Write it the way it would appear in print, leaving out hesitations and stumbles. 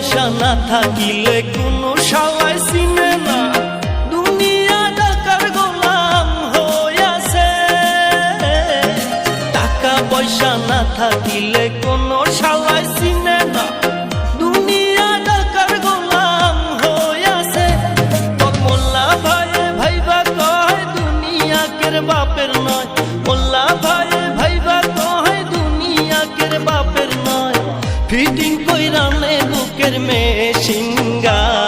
পয়সা না থাকিলে কোনো শালায় চিনে না, দুনিয়া টাকার গোলাম হইয়াছে। টাকা পয়সা না থাকিলে কোনো শালায় চিনে না, দুনিয়া টাকার গোলাম হইয়াছে। তোর মোল্লা ভাইয়ে ভাইবা কয় দুনিয়া কের বাপের নয়, মোল্লা ভাইয়ে ভাইবা কয় দুনিয়া কের বাপের নয়। ফিটিং কইরা নে বুকের মেশিন গান।